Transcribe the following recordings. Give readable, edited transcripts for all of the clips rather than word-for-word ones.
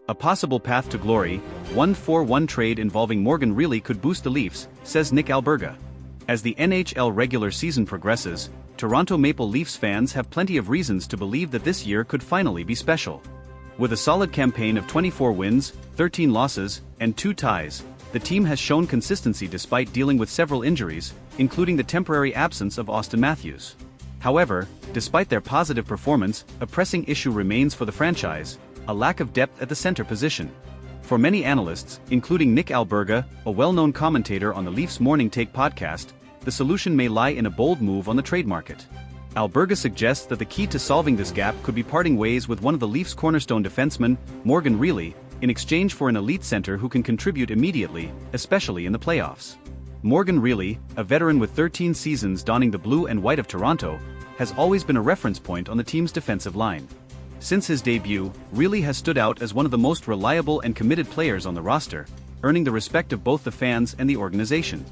A possible path to glory, 1-4-1 trade involving Morgan Rielly could boost the Leafs, says Nick Alberga. As the NHL regular season progresses, Toronto Maple Leafs fans have plenty of reasons to believe that this year could finally be special. With a solid campaign of 24 wins, 13 losses, and 2 ties, the team has shown consistency despite dealing with several injuries, including the temporary absence of Auston Matthews. However, despite their positive performance, a pressing issue remains for the franchise: a lack of depth at the center position. For many analysts, including Nick Alberga, a well-known commentator on the Leafs Morning Take podcast, the solution may lie in a bold move on the trade market. Alberga suggests that the key to solving this gap could be parting ways with one of the Leafs' cornerstone defensemen, Morgan Rielly, in exchange for an elite center who can contribute immediately, especially in the playoffs. Morgan Rielly, a veteran with 13 seasons donning the blue and white of Toronto, has always been a reference point on the team's defensive line. Since his debut, Rielly has stood out as one of the most reliable and committed players on the roster, earning the respect of both the fans and the organization.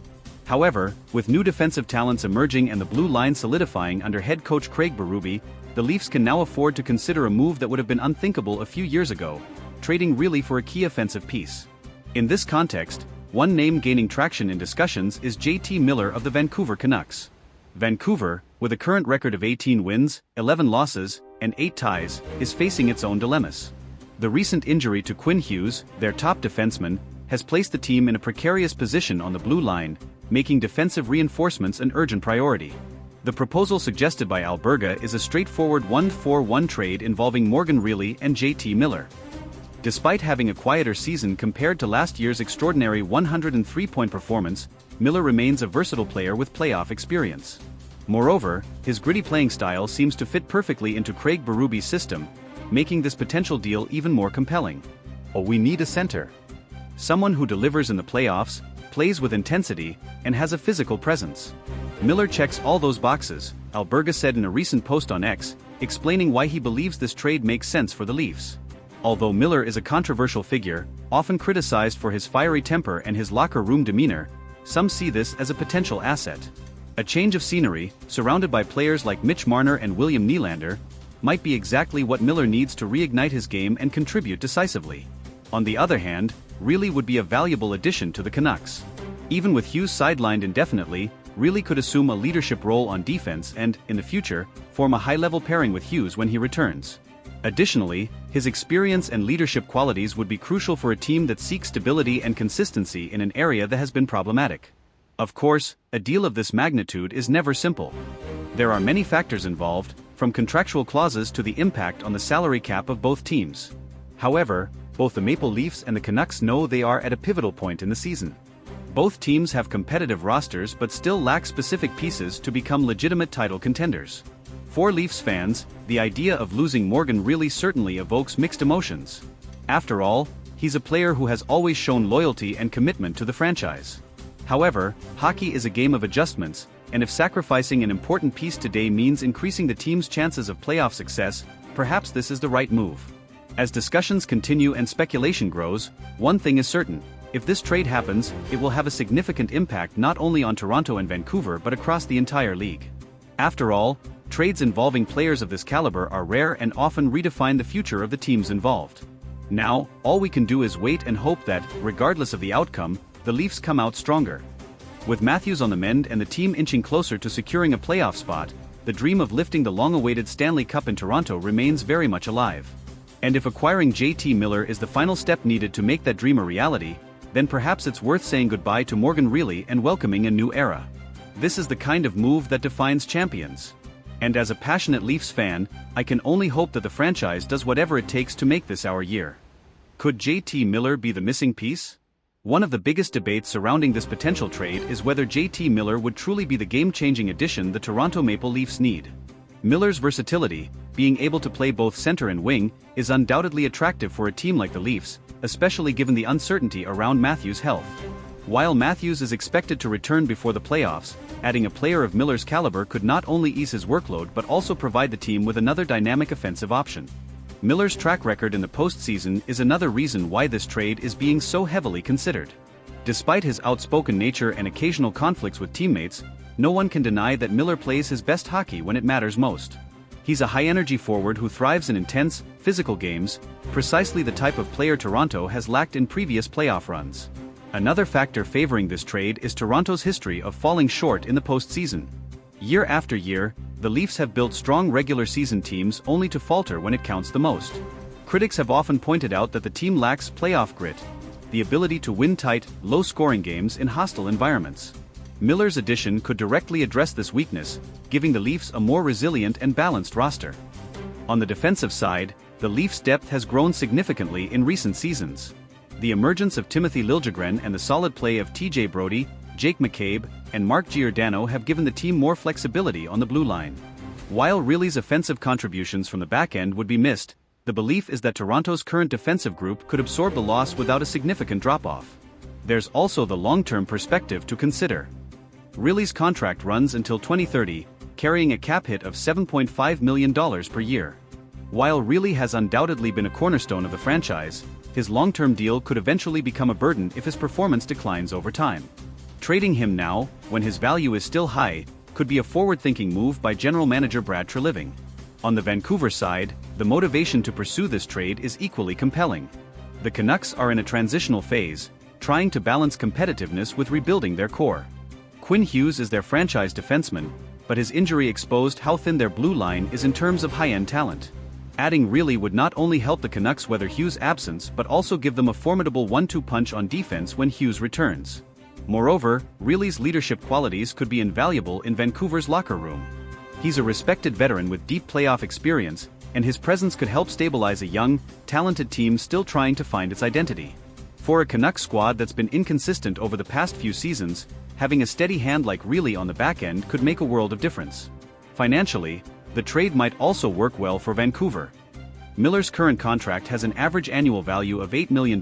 However, with new defensive talents emerging and the blue line solidifying under head coach Craig Berube, the Leafs can now afford to consider a move that would have been unthinkable a few years ago: trading Rielly for a key offensive piece. In this context, one name gaining traction in discussions is JT Miller of the Vancouver Canucks. Vancouver, with a current record of 18 wins, 11 losses, and 8 ties, is facing its own dilemmas. The recent injury to Quinn Hughes, their top defenseman, has placed the team in a precarious position on the blue line, making defensive reinforcements an urgent priority. The proposal suggested by Alberga is a straightforward 1-4-1 trade involving Morgan Rielly and JT Miller. Despite having a quieter season compared to last year's extraordinary 103-point performance, Miller remains a versatile player with playoff experience. Moreover, his gritty playing style seems to fit perfectly into Craig Berube's system, making this potential deal even more compelling. Oh, we need a center. Someone who delivers in the playoffs, plays with intensity, and has a physical presence. Miller checks all those boxes, Alberga said in a recent post on X, explaining why he believes this trade makes sense for the Leafs. Although Miller is a controversial figure, often criticized for his fiery temper and his locker room demeanor, some see this as a potential asset. A change of scenery, surrounded by players like Mitch Marner and William Nylander, might be exactly what Miller needs to reignite his game and contribute decisively. On the other hand, Rielly would be a valuable addition to the Canucks. Even with Hughes sidelined indefinitely, Rielly could assume a leadership role on defense and, in the future, form a high-level pairing with Hughes when he returns. Additionally, his experience and leadership qualities would be crucial for a team that seeks stability and consistency in an area that has been problematic. Of course, a deal of this magnitude is never simple. There are many factors involved, from contractual clauses to the impact on the salary cap of both teams. However, both the Maple Leafs and the Canucks know they are at a pivotal point in the season. Both teams have competitive rosters but still lack specific pieces to become legitimate title contenders. For Leafs fans, the idea of losing Morgan Rielly certainly evokes mixed emotions. After all, he's a player who has always shown loyalty and commitment to the franchise. However, hockey is a game of adjustments, and if sacrificing an important piece today means increasing the team's chances of playoff success, perhaps this is the right move. As discussions continue and speculation grows, one thing is certain: if this trade happens, it will have a significant impact not only on Toronto and Vancouver but across the entire league. After all, trades involving players of this caliber are rare and often redefine the future of the teams involved. Now, all we can do is wait and hope that, regardless of the outcome, the Leafs come out stronger. With Matthews on the mend and the team inching closer to securing a playoff spot, the dream of lifting the long-awaited Stanley Cup in Toronto remains very much alive. And if acquiring JT Miller is the final step needed to make that dream a reality, then perhaps it's worth saying goodbye to Morgan Rielly and welcoming a new era. This is the kind of move that defines champions. And as a passionate Leafs fan, I can only hope that the franchise does whatever it takes to make this our year. Could JT Miller be the missing piece? One of the biggest debates surrounding this potential trade is whether JT Miller would truly be the game-changing addition the Toronto Maple Leafs need. Miller's versatility, being able to play both center and wing, is undoubtedly attractive for a team like the Leafs, especially given the uncertainty around Matthews' health. While Matthews is expected to return before the playoffs, adding a player of Miller's caliber could not only ease his workload but also provide the team with another dynamic offensive option. Miller's track record in the postseason is another reason why this trade is being so heavily considered. Despite his outspoken nature and occasional conflicts with teammates, no one can deny that Miller plays his best hockey when it matters most. He's a high-energy forward who thrives in intense, physical games, precisely the type of player Toronto has lacked in previous playoff runs. Another factor favoring this trade is Toronto's history of falling short in the postseason. Year after year, the Leafs have built strong regular season teams only to falter when it counts the most. Critics have often pointed out that the team lacks playoff grit, the ability to win tight, low-scoring games in hostile environments. Miller's addition could directly address this weakness, giving the Leafs a more resilient and balanced roster. On the defensive side, the Leafs' depth has grown significantly in recent seasons. The emergence of Timothy Liljegren and the solid play of TJ Brodie, Jake McCabe, and Mark Giordano have given the team more flexibility on the blue line. While Riley's offensive contributions from the back end would be missed, the belief is that Toronto's current defensive group could absorb the loss without a significant drop-off. There's also the long-term perspective to consider. Riley's contract runs until 2030, carrying a cap hit of $7.5 million per year. While Riley has undoubtedly been a cornerstone of the franchise, his long-term deal could eventually become a burden if his performance declines over time. Trading him now, when his value is still high, could be a forward-thinking move by general manager Brad Treliving. On the Vancouver side, the motivation to pursue this trade is equally compelling. The Canucks are in a transitional phase, trying to balance competitiveness with rebuilding their core. Quinn Hughes is their franchise defenseman, but his injury exposed how thin their blue line is in terms of high-end talent. Adding Riley would not only help the Canucks weather Hughes' absence but also give them a formidable 1-2 punch on defense when Hughes returns. Moreover, Riley's leadership qualities could be invaluable in Vancouver's locker room. He's a respected veteran with deep playoff experience, and his presence could help stabilize a young, talented team still trying to find its identity. For a Canucks squad that's been inconsistent over the past few seasons, having a steady hand like Riley on the back end could make a world of difference. Financially, the trade might also work well for Vancouver. Miller's current contract has an average annual value of $8 million,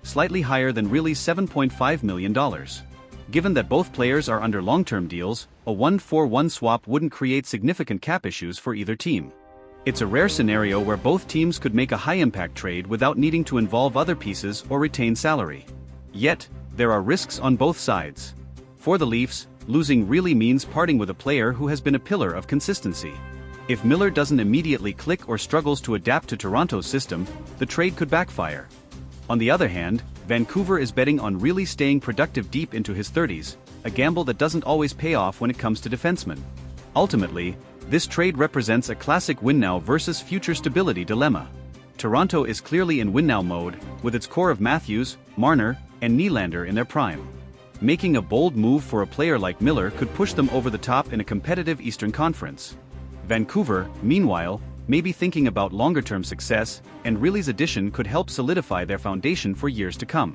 slightly higher than Riley's $7.5 million. Given that both players are under long-term deals, a 1-for-1 swap wouldn't create significant cap issues for either team. It's a rare scenario where both teams could make a high-impact trade without needing to involve other pieces or retain salary. Yet, there are risks on both sides. For the Leafs, losing Riley means parting with a player who has been a pillar of consistency. If Miller doesn't immediately click or struggles to adapt to Toronto's system, the trade could backfire. On the other hand, Vancouver is betting on Riley staying productive deep into his 30s, a gamble that doesn't always pay off when it comes to defensemen. Ultimately, this trade represents a classic win-now versus future stability dilemma. Toronto is clearly in win-now mode, with its core of Matthews, Marner, and Nylander in their prime. Making a bold move for a player like Miller could push them over the top in a competitive Eastern Conference. Vancouver, meanwhile, may be thinking about longer-term success, and Riley's addition could help solidify their foundation for years to come.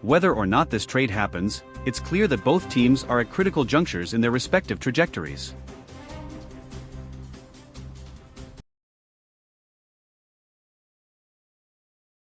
Whether or not this trade happens, it's clear that both teams are at critical junctures in their respective trajectories.